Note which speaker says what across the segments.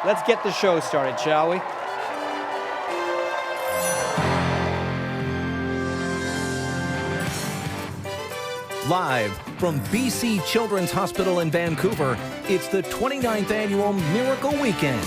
Speaker 1: let's get the show started, shall we?
Speaker 2: Live from BC Children's Hospital in Vancouver, it's the 29th Annual Miracle Weekend.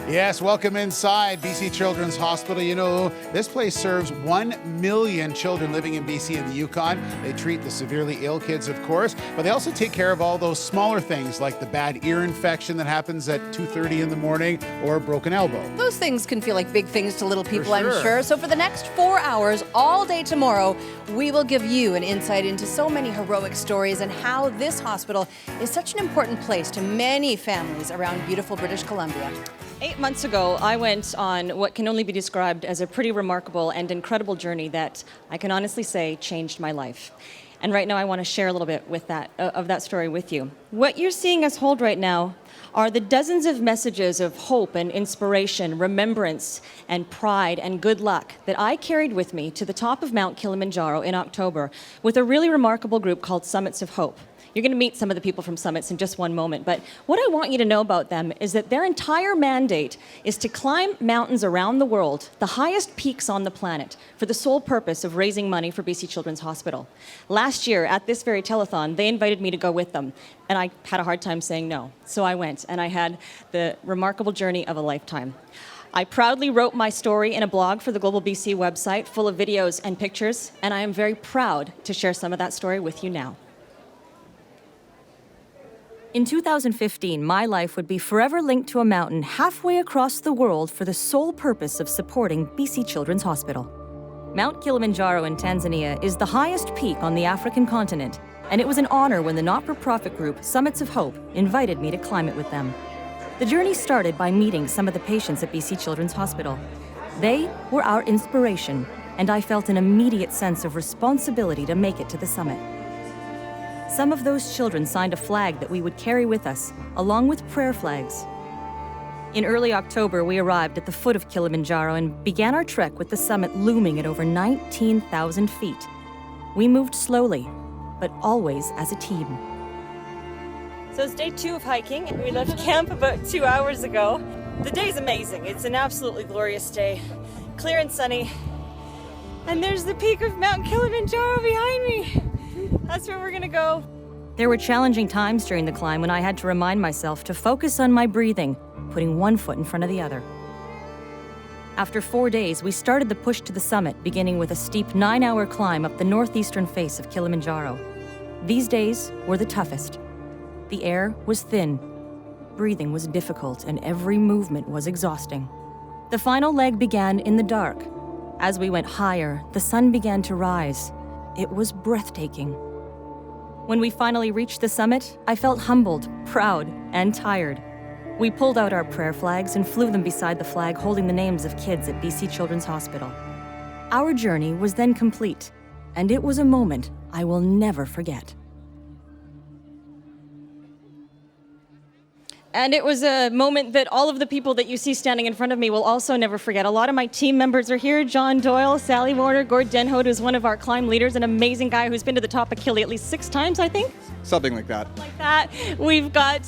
Speaker 3: Yes, welcome inside BC Children's Hospital. You know, this place serves 1 million children living in BC and the Yukon. They treat the severely ill kids, of course, but they also take care of all those smaller things like the bad ear infection that happens at 2:30 in the morning or a broken elbow.
Speaker 4: Those things can feel like big things to little people,
Speaker 3: For sure.
Speaker 4: I'm sure. So for the next 4 hours, all day tomorrow, we will give you an insight into so many heroic stories and how this hospital is such an important place to many families around beautiful British Columbia.
Speaker 5: 8 months ago, I went on what can only be described as a pretty remarkable and incredible journey that I can honestly say changed my life. And right now I want to share a little bit with of that story with you. What you're seeing us hold right now are the dozens of messages of hope and inspiration, remembrance and pride and good luck that I carried with me to the top of Mount Kilimanjaro in October with a really remarkable group called Summits of Hope. You're going to meet some of the people from Summits in just one moment, but what I want you to know about them is that their entire mandate is to climb mountains around the world, the highest peaks on the planet, for the sole purpose of raising money for BC Children's Hospital. Last year, at this very telethon, they invited me to go with them, and I had a hard time saying no. So I went, and I had the remarkable journey of a lifetime. I proudly wrote my story in a blog for the Global BC website, full of videos and pictures, and I am very proud to share some of that story with you now. In 2015, my life would be forever linked to a mountain halfway across the world for the sole purpose of supporting BC Children's Hospital. Mount Kilimanjaro in Tanzania is the highest peak on the African continent, and it was an honor when the not-for-profit group Summits of Hope invited me to climb it with them. The journey started by meeting some of the patients at BC Children's Hospital. They were our inspiration, and I felt an immediate sense of responsibility to make it to the summit. Some of those children signed a flag that we would carry with us, along with prayer flags. In early October, we arrived at the foot of Kilimanjaro and began our trek with the summit looming at over 19,000 feet. We moved slowly, but always as a team. So it's day 2 of hiking. We left camp about 2 hours ago. The day's amazing. It's an absolutely glorious day. Clear and sunny. And there's the peak of Mount Kilimanjaro behind me. That's where we're gonna go. There were challenging times during the climb when I had to remind myself to focus on my breathing, putting one foot in front of the other. After 4 days, we started the push to the summit, beginning with a steep 9-hour climb up the northeastern face of Kilimanjaro. These days were the toughest. The air was thin, breathing was difficult, and every movement was exhausting. The final leg began in the dark. As we went higher, the sun began to rise. It was breathtaking. When we finally reached the summit, I felt humbled, proud, and tired. We pulled out our prayer flags and flew them beside the flag holding the names of kids at BC Children's Hospital. Our journey was then complete, and it was a moment I will never forget. And it was a moment that all of the people that you see standing in front of me will also never forget. A lot of my team members are here. John Doyle, Sally Warner, Gord Denhout, who's one of our climb leaders, an amazing guy who's been to the top of Kili at least 6 times, I think.
Speaker 6: Something like that.
Speaker 5: We've got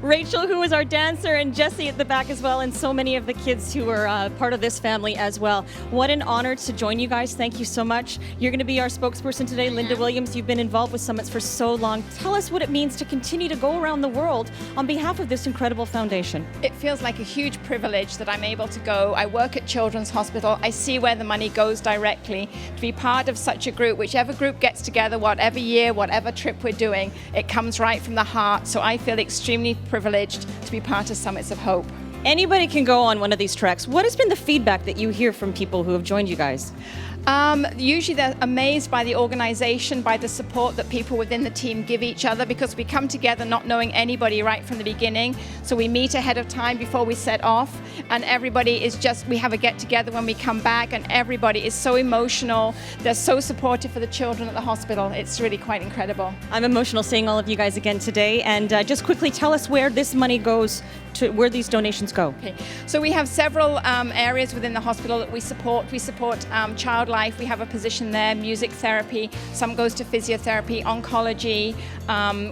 Speaker 5: Rachel, who is our dancer, and Jesse at the back as well, and so many of the kids who are part of this family as well. What an honor to join you guys. Thank you so much. You're going to be our spokesperson today, Linda Williams. You've been involved with Summits for so long. Tell us what it means to continue to go around the world on behalf of this incredible foundation.
Speaker 7: It feels like a huge privilege that I'm able to go. I work at Children's Hospital. I see where the money goes directly. To be part of such a group, whichever group gets together, whatever year, whatever trip we're doing, it comes right from the heart. So I feel extremely privileged to be part of Summits of Hope.
Speaker 5: Anybody can go on one of these treks. What has been the feedback that you hear from people who have joined you guys?
Speaker 7: Usually they're amazed by the organization, by the support that people within the team give each other, because we come together not knowing anybody right from the beginning. So we meet ahead of time before we set off, and everybody is just, we have a get together when we come back, and everybody is so emotional. They're so supportive for the children at the hospital. It's really quite incredible.
Speaker 5: I'm emotional seeing all of you guys again today. And just quickly tell us where this money goes to, where these donations go.
Speaker 7: Okay. So we have several areas within the hospital that we support. We support child life. We have a position there, music therapy. Some goes to physiotherapy, oncology.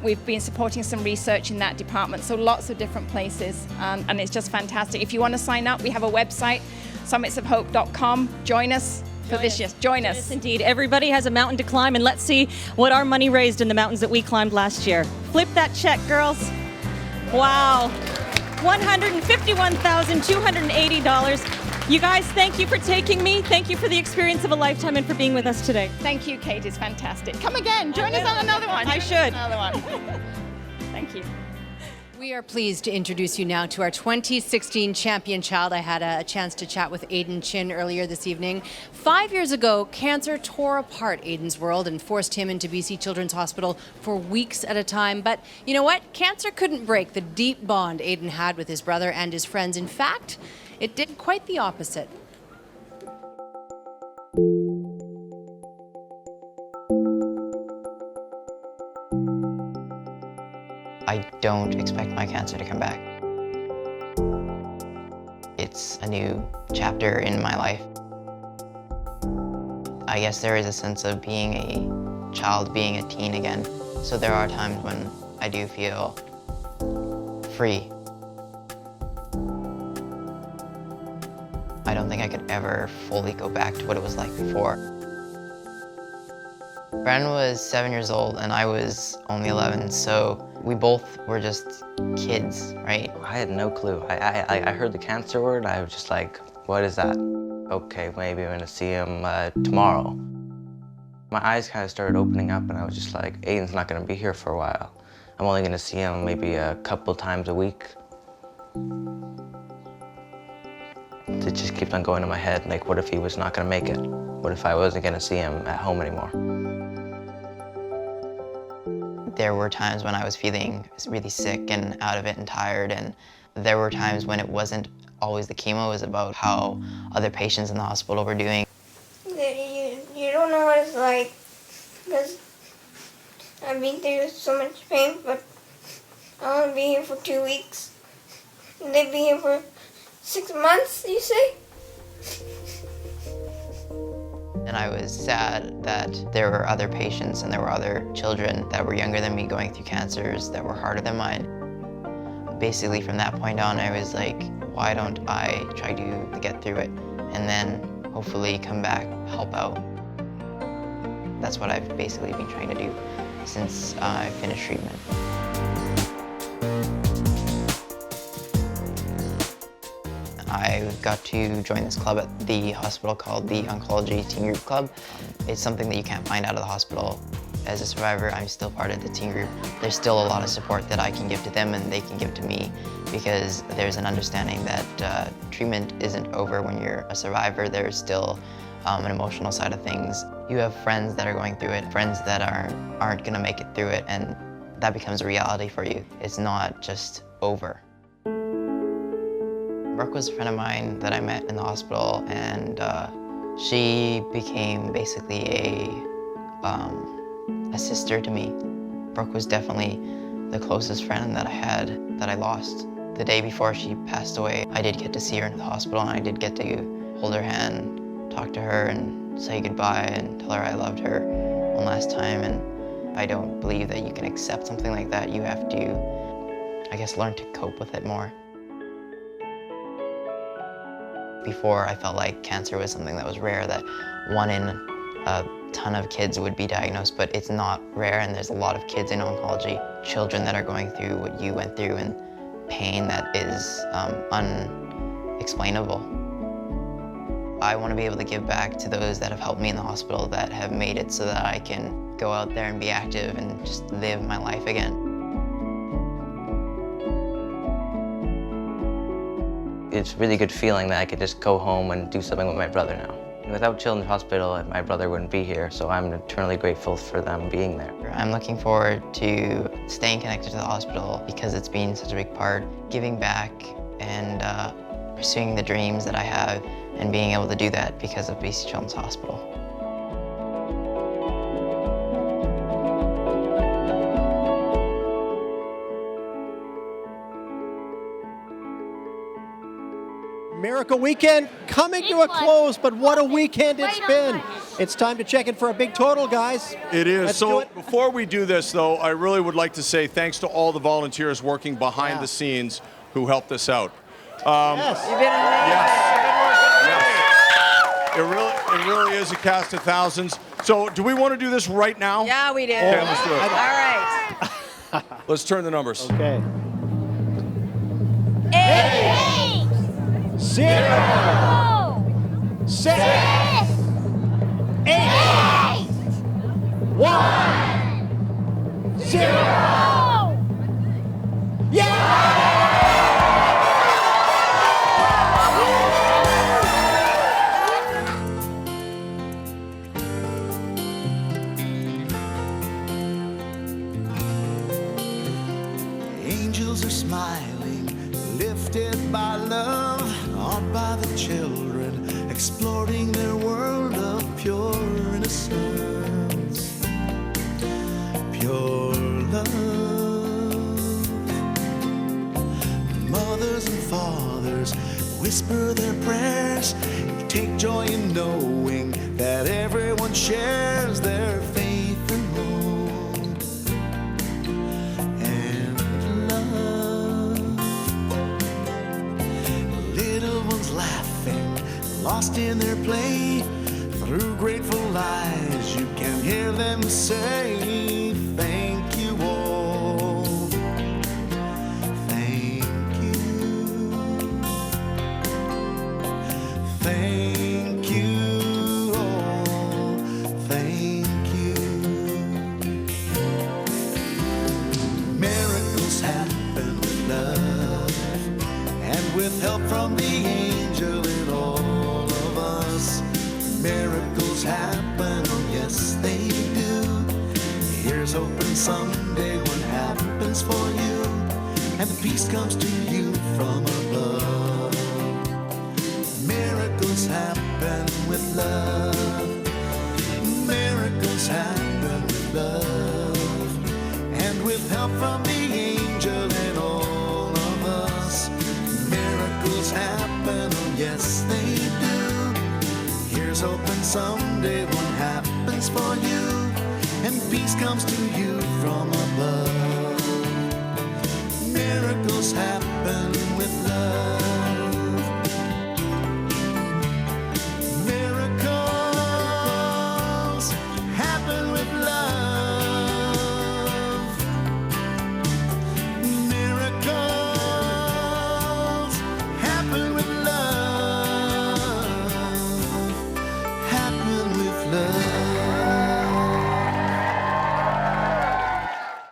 Speaker 7: We've been supporting some research in that department. So lots of different places, and it's just fantastic. If you want to sign up, we have a website, summitsofhope.com. Join us for this year. Join us.
Speaker 5: Yes, indeed. Everybody has a mountain to climb, and let's see what our money raised in the mountains that we climbed last year. Flip that check, girls. Wow. $151,280. You guys, thank you for taking me. Thank you for the experience of a lifetime and for being with us today.
Speaker 7: Thank you, Kate. It's fantastic. Come again. Join us on another one.
Speaker 5: I should.
Speaker 7: Another one. Thank you.
Speaker 4: We are pleased to introduce you now to our 2016 champion child. I had a chance to chat with Aiden Chin earlier this evening. 5 years ago, cancer tore apart Aiden's world and forced him into BC Children's Hospital for weeks at a time. But you know what? Cancer couldn't break the deep bond Aiden had with his brother and his friends. In fact, it did quite the opposite.
Speaker 6: I don't expect my cancer to come back. It's a new chapter in my life. I guess there is a sense of being a child, being a teen again. So there are times when I do feel free. I don't think I could ever fully go back to what it was like before. Bren was 7 years old and I was only 11, so we both were just kids, right?
Speaker 8: I had no clue. I heard the cancer word, I was just like, what is that? Okay, maybe I'm gonna see him tomorrow. My eyes kind of started opening up and I was just like, Aiden's not gonna be here for a while. I'm only gonna see him maybe a couple times a week. It just keeps on going in my head, like what if he was not gonna make it? What if I wasn't gonna see him at home anymore?
Speaker 6: There were times when I was feeling really sick and out of it and tired, and there were times when it wasn't always the chemo, it was about how other patients in the hospital were doing.
Speaker 9: You don't know what it's like, because I've been through so much pain, but I want to be here for 2 weeks. And they'd be here for 6 months, you say?
Speaker 6: And I was sad that there were other patients and there were other children that were younger than me going through cancers that were harder than mine. Basically from that point on, I was like, why don't I try to get through it and then hopefully come back, help out. That's what I've basically been trying to do since I finished treatment. I got to join this club at the hospital called the Oncology Teen Group Club. It's something that you can't find out of the hospital. As a survivor, I'm still part of the teen group. There's still a lot of support that I can give to them and they can give to me, because there's an understanding that treatment isn't over when you're a survivor. There's still an emotional side of things. You have friends that are going through it, friends that aren't gonna make it through it, and that becomes a reality for you. It's not just over. Brooke was a friend of mine that I met in the hospital, and she became basically a sister to me. Brooke was definitely the closest friend that I had that I lost. The day before she passed away, I did get to see her in the hospital, and I did get to hold her hand, talk to her, and say goodbye, and tell her I loved her one last time. And I don't believe that you can accept something like that. You have to, I guess, learn to cope with it more. Before, I felt like cancer was something that was rare, that 1 in a ton of kids would be diagnosed, but it's not rare, and there's a lot of kids in oncology, children that are going through what you went through, and pain that is unexplainable. I want to be able to give back to those that have helped me in the hospital, that have made it so that I can go out there and be active and just live my life again.
Speaker 8: It's a really good feeling that I could just go home and do something with my brother now. Without Children's Hospital, my brother wouldn't be here, so I'm eternally grateful for them being there.
Speaker 6: I'm looking forward to staying connected to the hospital because it's been such a big part, giving back and pursuing the dreams that I have and being able to do that because of BC Children's Hospital.
Speaker 10: Miracle Weekend coming to a close, but what a weekend it's been. It's time to check in for a big total, guys.
Speaker 11: It is.
Speaker 10: Let's
Speaker 11: So
Speaker 10: do it.
Speaker 11: before we do this, though, I really would like to say thanks to all the volunteers working behind the scenes who helped us out.
Speaker 10: Yes.
Speaker 4: You've been amazing.
Speaker 11: It really is a cast of thousands. So do we want to do this right now?
Speaker 4: Yeah, we did.
Speaker 11: Okay, let's do it.
Speaker 4: All right.
Speaker 11: Let's turn the numbers.
Speaker 10: Okay.
Speaker 9: 8,
Speaker 10: 0, 6, 8, 1, 0.
Speaker 12: Angels are smiling, lifted by love, awed by the children, exploring their world of pure innocence, pure love. Mothers and fathers whisper their prayers, take joy in knowing that everyone shares their faith and hope and love. Little ones laughing, lost in their play, through grateful eyes you can hear them say, thank you all, thank you, thank you all, thank you. Miracles happen with love and with help from the angel in all of us. Miracles happen, oh yes they do. Here's hoping someday what happens for you, and the peace comes to you from above. Miracles happen with love. Miracles happen with love, and with help from the angel in all of us. Miracles happen, oh yes they do. Here's hoping someday what happens for you, and peace comes to you from above. Miracles happen with love.